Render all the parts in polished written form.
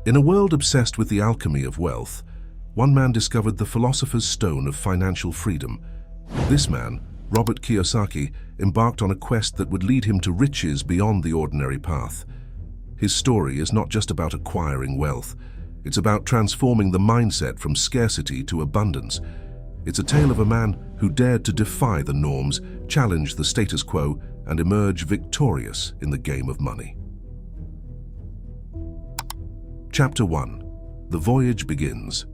In a world obsessed with the alchemy of wealth, one man discovered the philosopher's stone of financial freedom. This man, Robert Kiyosaki, embarked on a quest that would lead him to riches beyond the ordinary path. His story is not just about acquiring wealth. It's about transforming the mindset from scarcity to abundance. It's a tale of a man who dared to defy the norms, challenge the status quo, and emerge victorious in the game of money. Chapter 1. The Voyage begins.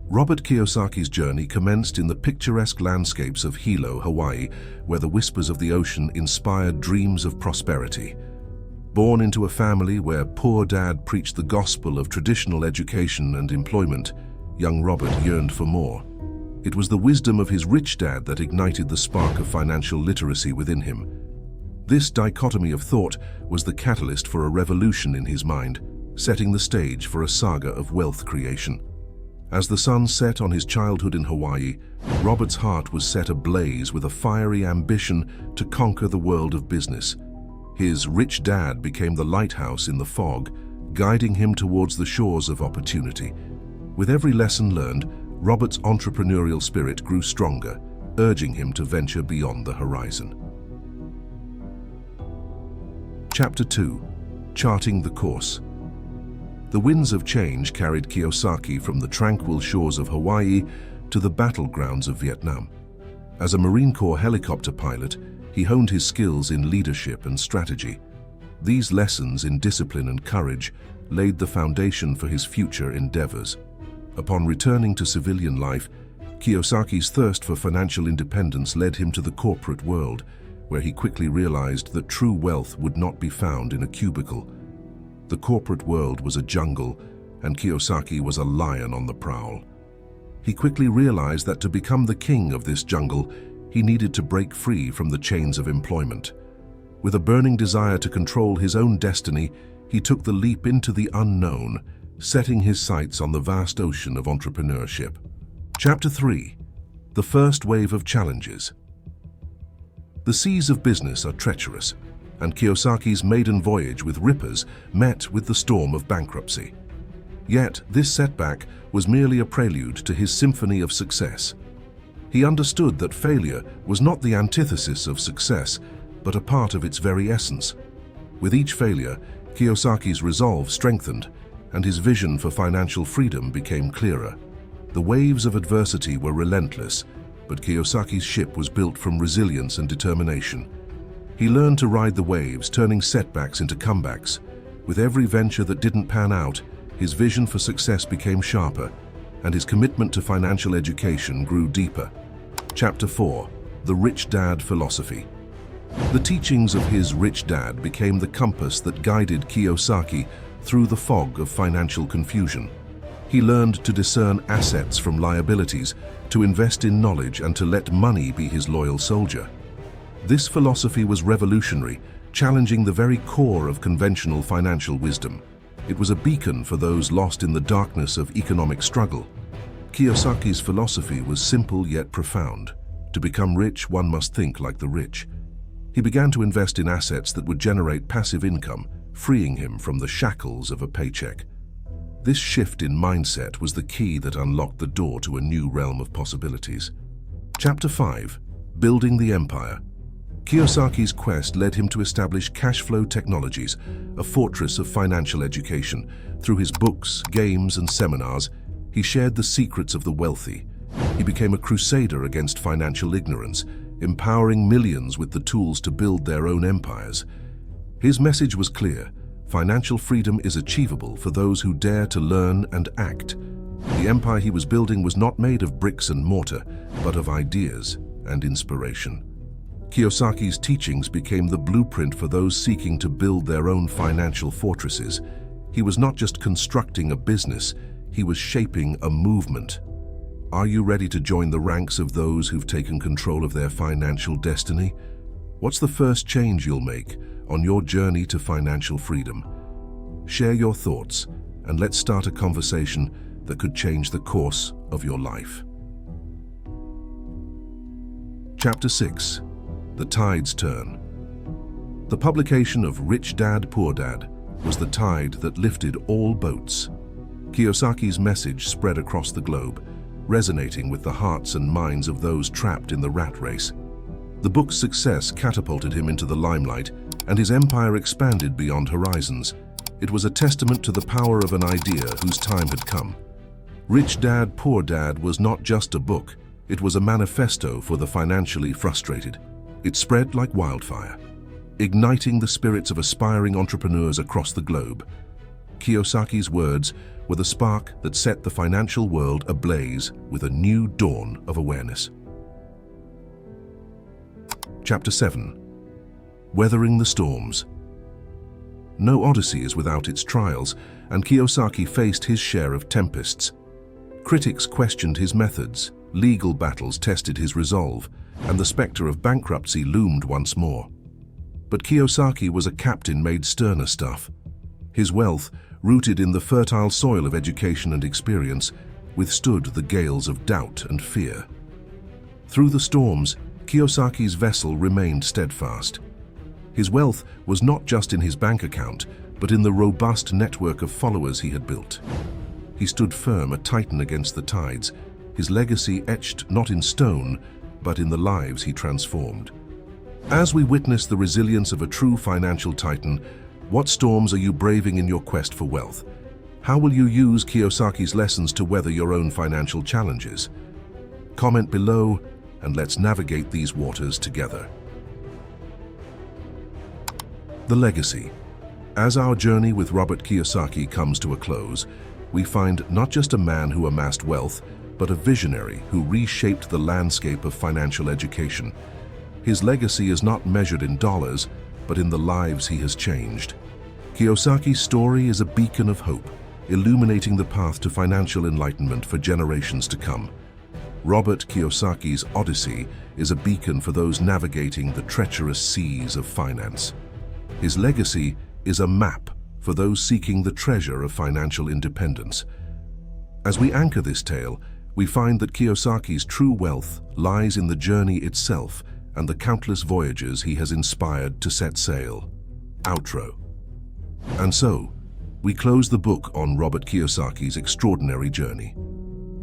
Robert Kiyosaki's journey commenced in the picturesque landscapes of Hilo, Hawaii, where the whispers of the ocean inspired dreams of prosperity. Born into a family where poor dad preached the gospel of traditional education and employment, young Robert yearned for more. It was the wisdom of his rich dad that ignited the spark of financial literacy within him. This dichotomy of thought was the catalyst for a revolution in his mind, setting the stage for a saga of wealth creation. As the sun set on his childhood in Hawaii, Robert's heart was set ablaze with a fiery ambition to conquer the world of business. His rich dad became the lighthouse in the fog, guiding him towards the shores of opportunity. With every lesson learned, Robert's entrepreneurial spirit grew stronger, urging him to venture beyond the horizon. Chapter 2. Charting the Course. The winds of change carried Kiyosaki from the tranquil shores of Hawaii to the battlegrounds of Vietnam. As a Marine Corps helicopter pilot, he honed his skills in leadership and strategy. These lessons in discipline and courage laid the foundation for his future endeavors. Upon returning to civilian life, Kiyosaki's thirst for financial independence led him to the corporate world, where he quickly realized that true wealth would not be found in a cubicle. The corporate world was a jungle, and Kiyosaki was a lion on the prowl. He quickly realized that to become the king of this jungle, he needed to break free from the chains of employment. With a burning desire to control his own destiny, he took the leap into the unknown, setting his sights on the vast ocean of entrepreneurship. Chapter 3. The First Wave of Challenges. The seas of business are treacherous, and Kiyosaki's maiden voyage with Rippers met with the storm of bankruptcy. Yet, this setback was merely a prelude to his symphony of success. He understood that failure was not the antithesis of success, but a part of its very essence. With each failure, Kiyosaki's resolve strengthened, and his vision for financial freedom became clearer. The waves of adversity were relentless, but Kiyosaki's ship was built from resilience and determination. He learned to ride the waves, turning setbacks into comebacks. With every venture that didn't pan out, his vision for success became sharper, and his commitment to financial education grew deeper. Chapter 4. The Rich Dad Philosophy. The teachings of his rich dad became the compass that guided Kiyosaki through the fog of financial confusion. He learned to discern assets from liabilities, to invest in knowledge, and to let money be his loyal soldier. This philosophy was revolutionary, challenging the very core of conventional financial wisdom. It was a beacon for those lost in the darkness of economic struggle. Kiyosaki's philosophy was simple yet profound. To become rich, one must think like the rich. He began to invest in assets that would generate passive income, freeing him from the shackles of a paycheck. This shift in mindset was the key that unlocked the door to a new realm of possibilities. Chapter 5. Building the Empire. Kiyosaki's quest led him to establish Cash Flow Technologies, a fortress of financial education. Through his books, games, and seminars, he shared the secrets of the wealthy. He became a crusader against financial ignorance, empowering millions with the tools to build their own empires. His message was clear: financial freedom is achievable for those who dare to learn and act. The empire he was building was not made of bricks and mortar, but of ideas and inspiration. Kiyosaki's teachings became the blueprint for those seeking to build their own financial fortresses. He was not just constructing a business, he was shaping a movement. Are you ready to join the ranks of those who've taken control of their financial destiny? What's the first change you'll make on your journey to financial freedom? Share your thoughts, and let's start a conversation that could change the course of your life. Chapter 6. The Tides Turn. The publication of Rich Dad, Poor Dad was the tide that lifted all boats. Kiyosaki's message spread across the globe, resonating with the hearts and minds of those trapped in the rat race. The book's success catapulted him into the limelight, and his empire expanded beyond horizons. It was a testament to the power of an idea whose time had come. Rich Dad, Poor Dad was not just a book, it was a manifesto for the financially frustrated. It spread like wildfire, igniting the spirits of aspiring entrepreneurs across the globe. Kiyosaki's words were the spark that set the financial world ablaze with a new dawn of awareness. Chapter 7. Weathering the Storms. No odyssey is without its trials, and Kiyosaki faced his share of tempests. Critics questioned his methods, legal battles tested his resolve, and the specter of bankruptcy loomed once more. But Kiyosaki was a captain made sterner stuff. His wealth, rooted in the fertile soil of education and experience, withstood the gales of doubt and fear. Through the storms, Kiyosaki's vessel remained steadfast. His wealth was not just in his bank account, but in the robust network of followers he had built. He stood firm, a titan against the tides, his legacy etched not in stone, but in the lives he transformed. As we witness the resilience of a true financial titan, what storms are you braving in your quest for wealth? How will you use Kiyosaki's lessons to weather your own financial challenges? Comment below, and let's navigate these waters together. The legacy. As our journey with Robert Kiyosaki comes to a close, we find not just a man who amassed wealth, but a visionary who reshaped the landscape of financial education. His legacy is not measured in dollars, but in the lives he has changed. Kiyosaki's story is a beacon of hope, illuminating the path to financial enlightenment for generations to come. Robert Kiyosaki's Odyssey is a beacon for those navigating the treacherous seas of finance. His legacy is a map for those seeking the treasure of financial independence. As we anchor this tale, we find that Kiyosaki's true wealth lies in the journey itself and the countless voyages he has inspired to set sail. Outro. And so, we close the book on Robert Kiyosaki's extraordinary journey.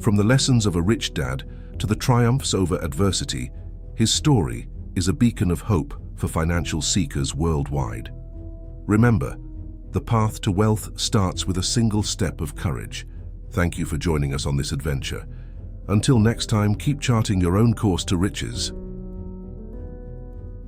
From the lessons of a rich dad to the triumphs over adversity, his story is a beacon of hope for financial seekers worldwide. Remember, the path to wealth starts with a single step of courage. Thank you for joining us on this adventure. Until next time, keep charting your own course to riches.